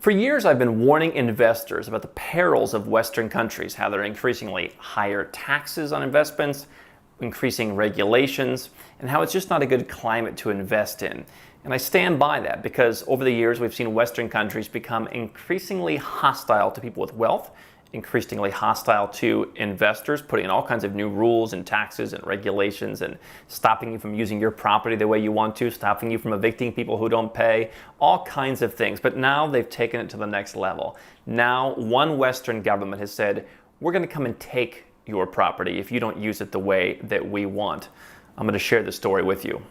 For years, I've been warning investors about the perils of Western countries, how they're increasingly higher taxes on investments, increasing regulations, and how it's just not a good climate to invest in. And I stand by that because over the years, we've seen Western countries become increasingly hostile to people with wealth, increasingly hostile to investors, putting in all kinds of new rules and taxes and regulations and stopping you from using your property the way you want to, stopping you from evicting people who don't pay, all kinds of things. But now they've taken it to the next level. Now one Western government has said, we're going to come and take your property if you don't use it the way that we want. I'm going to share this story with you.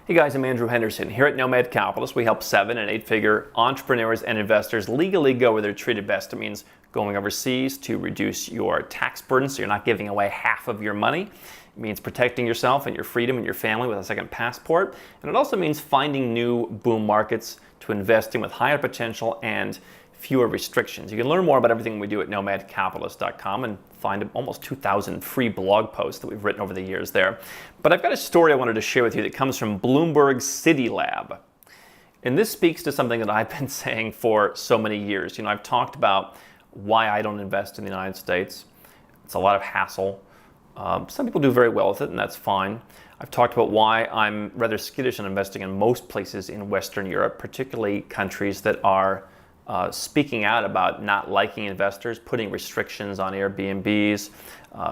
Hey guys, I'm Andrew Henderson. Here at Nomad Capitalist, we help 7- and 8-figure entrepreneurs and investors legally go where they're treated best. It means going overseas to reduce your tax burden so you're not giving away half of your money. It means protecting yourself and your freedom and your family with a second passport. And it also means finding new boom markets to invest in with higher potential and fewer restrictions. You can learn more about everything we do at nomadcapitalist.com and find almost 2,000 free blog posts that we've written over the years there. But I've got a story I wanted to share with you that comes from Bloomberg CityLab. And this speaks to something that I've been saying for so many years. You know, I've talked about why I don't invest in the United States. It's a lot of hassle. Some people do very well with it, and that's fine. I've talked about why I'm rather skittish on investing in most places in Western Europe, particularly countries that are speaking out about not liking investors, putting restrictions on Airbnbs,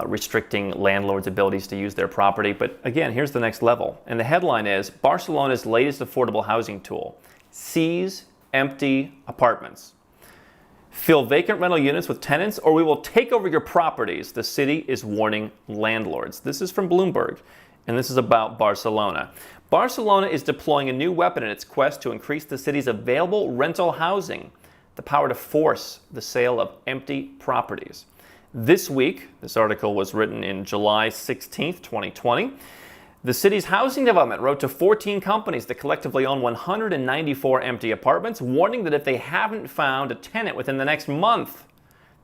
restricting landlords' abilities to use their property. But again, here's the next level. And the headline is, Barcelona's latest affordable housing tool, seize empty apartments. Fill vacant rental units with tenants or we will take over your properties, the city is warning landlords. This is from Bloomberg, and this is about Barcelona. Barcelona is deploying a new weapon in its quest to increase the city's available rental housing, the power to force the sale of empty properties. This week, this article was written in July 16th, 2020, the city's housing development wrote to 14 companies that collectively own 194 empty apartments, warning that if they haven't found a tenant within the next month,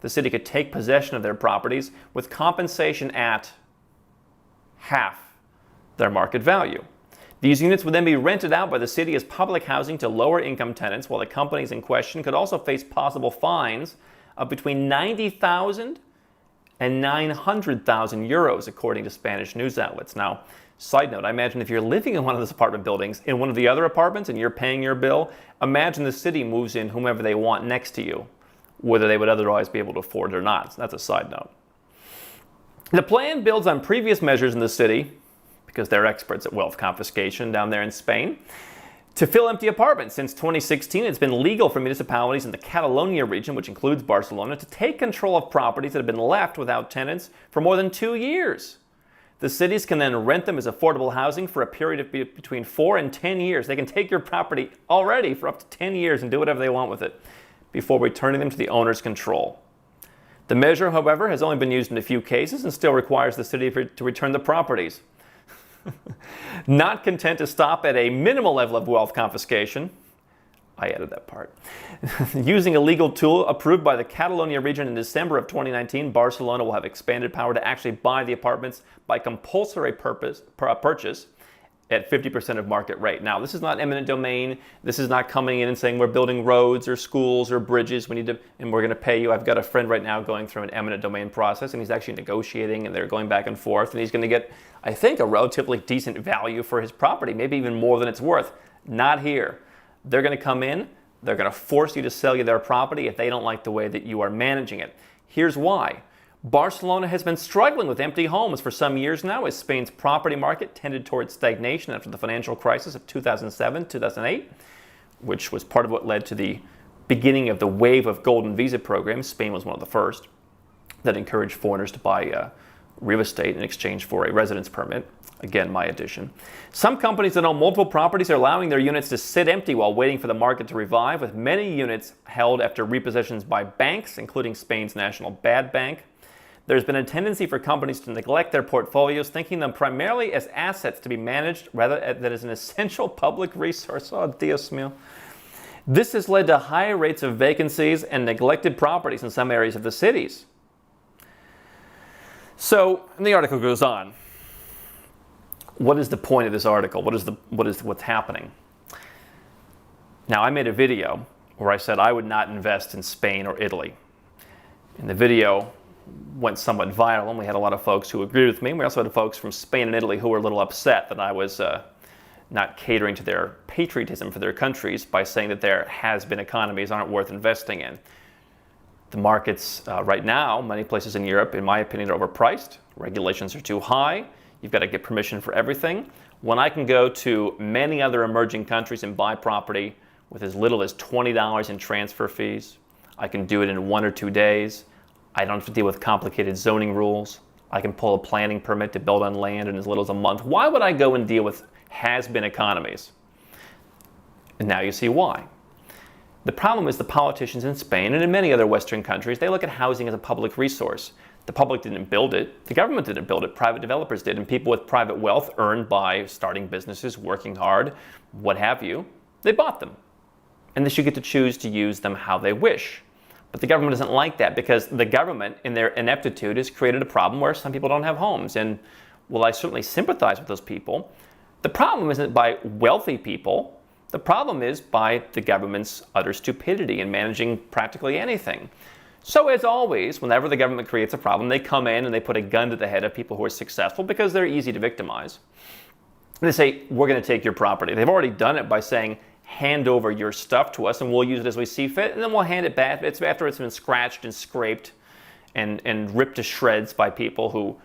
the city could take possession of their properties with compensation at half their market value. These units would then be rented out by the city as public housing to lower income tenants, while the companies in question could also face possible fines of between 90,000 and 900,000 euros, according to Spanish news outlets. Now, side note, I imagine if you're living in one of those apartment buildings, in one of the other apartments, and you're paying your bill, imagine the city moves in whomever they want next to you, whether they would otherwise be able to afford it or not. So that's a side note. The plan builds on previous measures in the city, because they're experts at wealth confiscation down there in Spain, to fill empty apartments. Since 2016, it's been legal for municipalities in the Catalonia region, which includes Barcelona, to take control of properties that have been left without tenants for more than 2 years. The cities can then rent them as affordable housing for a period of between 4 and 10 years. They can take your property already for up to 10 years and do whatever they want with it before returning them to the owner's control. The measure, however, has only been used in a few cases and still requires the city to return the properties. Not content to stop at a minimal level of wealth confiscation, I added that part. Using a legal tool approved by the Catalonia region in December of 2019, Barcelona will have expanded power to actually buy the apartments by compulsory purchase at 50% of market rate. Now, this is not eminent domain. This is not coming in and saying we're building roads or schools or bridges. And we're going to pay you. I've got a friend right now going through an eminent domain process, and he's actually negotiating, and they're going back and forth, and he's going to get, I think, a relatively decent value for his property, maybe even more than it's worth. Not here. They're going to come in. They're going to force you to sell you their property if they don't like the way that you are managing it. Here's why. Barcelona has been struggling with empty homes for some years now as Spain's property market tended towards stagnation after the financial crisis of 2007, 2008, which was part of what led to the beginning of the wave of golden visa programs. Spain was one of the first that encouraged foreigners to buy real estate in exchange for a residence permit. Again, my addition. Some companies that own multiple properties are allowing their units to sit empty while waiting for the market to revive, with many units held after repossessions by banks, including Spain's national bad bank. There's been a tendency for companies to neglect their portfolios, thinking them primarily as assets to be managed rather than as an essential public resource. Oh, Dios mío. This has led to higher rates of vacancies and neglected properties in some areas of the cities. So, and the article goes on. What is the point of this article? What's happening? Now, I made a video where I said I would not invest in Spain or Italy. And the video went somewhat viral, and we had a lot of folks who agreed with me. We also had folks from Spain and Italy who were a little upset that I was not catering to their patriotism for their countries by saying that their has-been economies aren't worth investing in. The markets right now, many places in Europe, in my opinion, are overpriced. Regulations are too high. You've got to get permission for everything. When I can go to many other emerging countries and buy property with as little as $20 in transfer fees, I can do it in 1 or 2 days. I don't have to deal with complicated zoning rules. I can pull a planning permit to build on land in as little as a month. Why would I go and deal with has-been economies? And now you see why. The problem is the politicians in Spain and in many other Western countries, they look at housing as a public resource. The public didn't build it. The government didn't build it. Private developers did. And people with private wealth earned by starting businesses, working hard, what have you, they bought them. And they should get to choose to use them how they wish. But the government doesn't like that because the government, in their ineptitude, has created a problem where some people don't have homes. And while I certainly sympathize with those people, the problem isn't by wealthy people. The problem is by the government's utter stupidity in managing practically anything. So as always, whenever the government creates a problem, they come in and they put a gun to the head of people who are successful because they're easy to victimize. And they say, we're going to take your property. They've already done it by saying, hand over your stuff to us and we'll use it as we see fit, and then we'll hand it back after it's been scratched and scraped and ripped to shreds by people who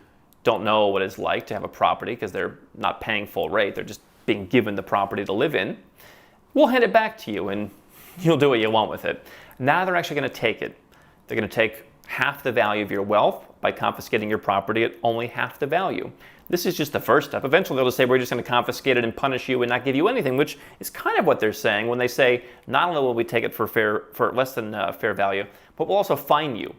don't know what it's like to have a property because they're not paying full rate. They're just being given the property to live in. We'll hand it back to you and you'll do what you want with it. Now they're actually going to take it. They're going to take half the value of your wealth by confiscating your property at only half the value. This is just the first step. Eventually they'll just say, we're just going to confiscate it and punish you and not give you anything, which is kind of what they're saying when they say, not only will we take it for less than fair value, but we'll also fine you.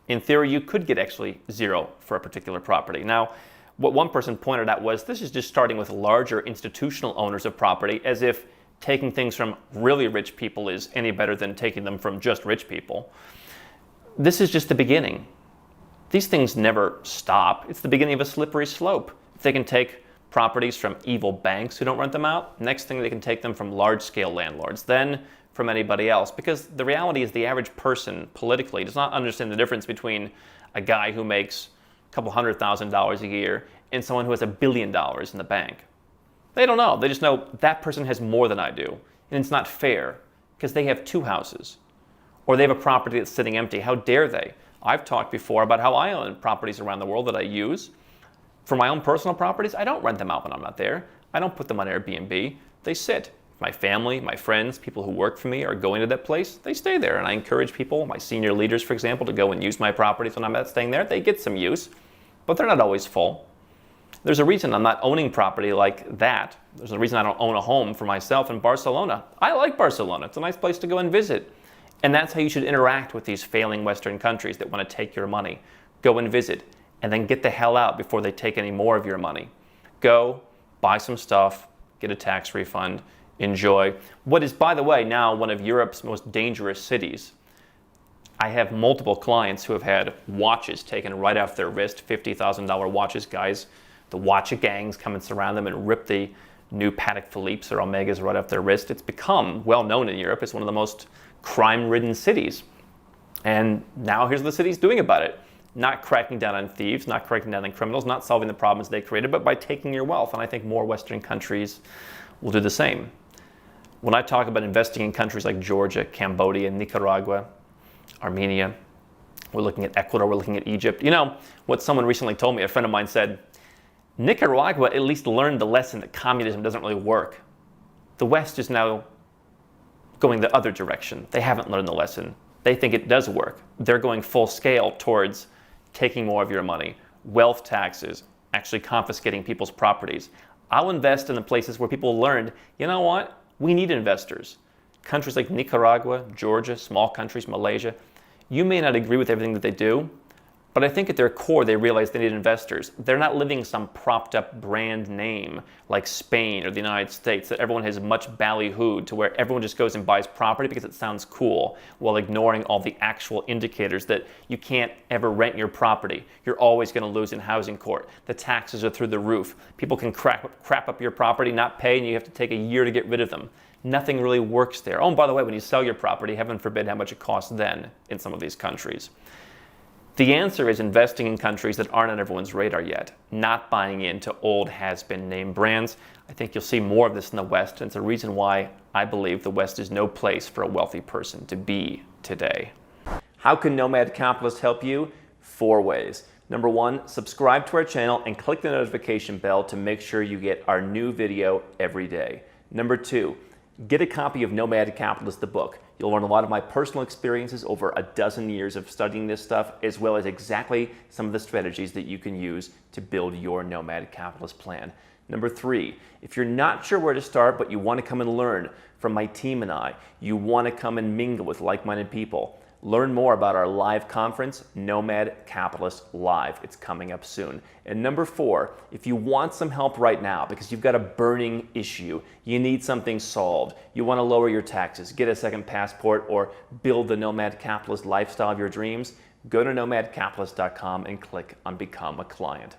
In theory, you could get actually zero for a particular property. Now, what one person pointed out was, this is just starting with larger institutional owners of property, as if taking things from really rich people is any better than taking them from just rich people. This is just the beginning. These things never stop. It's the beginning of a slippery slope. If they can take properties from evil banks who don't rent them out, next thing they can take them from large-scale landlords, then from anybody else. Because the reality is the average person politically does not understand the difference between a guy who makes a couple $100,000 a year and someone who has $1 billion in the bank. They don't know. They just know that person has more than I do. And it's not fair because they have 2 houses. Or they have a property that's sitting empty. How dare they? I've talked before about how I own properties around the world that I use. For my own personal properties, I don't rent them out when I'm not there. I don't put them on Airbnb. They sit. My family, my friends, people who work for me are going to that place. They stay there. And I encourage people, my senior leaders, for example, to go and use my properties when I'm not staying there. They get some use, but they're not always full. There's a reason I'm not owning property like that. There's a reason I don't own a home for myself in Barcelona. I like Barcelona. It's a nice place to go and visit. And that's how you should interact with these failing Western countries that want to take your money. Go and visit, and then get the hell out before they take any more of your money. Go, buy some stuff, get a tax refund, enjoy. What is, by the way, now one of Europe's most dangerous cities. I have multiple clients who have had watches taken right off their wrist, $50,000 watches. Guys, the watch gangs come and surround them and rip the new Patek Philippe's or Omegas right off their wrist. It's become well known in Europe. It's one of the most crime-ridden cities. And now here's what the city's doing about it. Not cracking down on thieves, not cracking down on criminals, not solving the problems they created, but by taking your wealth. And I think more Western countries will do the same. When I talk about investing in countries like Georgia, Cambodia, Nicaragua, Armenia, we're looking at Ecuador, we're looking at Egypt. You know, what someone recently told me, a friend of mine said, Nicaragua at least learned the lesson that communism doesn't really work. The West is now going the other direction. They haven't learned the lesson. They think it does work. They're going full scale towards taking more of your money, wealth taxes, actually confiscating people's properties. I'll invest in the places where people learned, you know what? We need investors. Countries like Nicaragua, Georgia, small countries, Malaysia, you may not agree with everything that they do, but But I think at their core, they realize they need investors. They're not living some propped up brand name like Spain or the United States that everyone has much ballyhooed to where everyone just goes and buys property because it sounds cool while ignoring all the actual indicators that you can't ever rent your property. You're always going to lose in housing court. The taxes are through the roof. People can crap up your property, not pay, and you have to take a year to get rid of them. Nothing really works there. Oh, and by the way, when you sell your property, heaven forbid how much it costs then in some of these countries. The answer is investing in countries that aren't on everyone's radar yet, not buying into old has-been name brands. I think you'll see more of this in the West, and it's a reason why I believe the West is no place for a wealthy person to be today. How can Nomad Capitalist help you? 4 ways. Number 1, subscribe to our channel and click the notification bell to make sure you get our new video every day. Number 2, get a copy of Nomad Capitalist, the book. You'll learn a lot of my personal experiences over a dozen years of studying this stuff, as well as exactly some of the strategies that you can use to build your Nomad Capitalist plan. Number 3, if you're not sure where to start, but you want to come and learn from my team and I, you want to come and mingle with like-minded people, learn more about our live conference, Nomad Capitalist Live. It's coming up soon. And number 4, if you want some help right now because you've got a burning issue, you need something solved, you want to lower your taxes, get a second passport, or build the Nomad Capitalist lifestyle of your dreams, go to nomadcapitalist.com and click on Become a Client.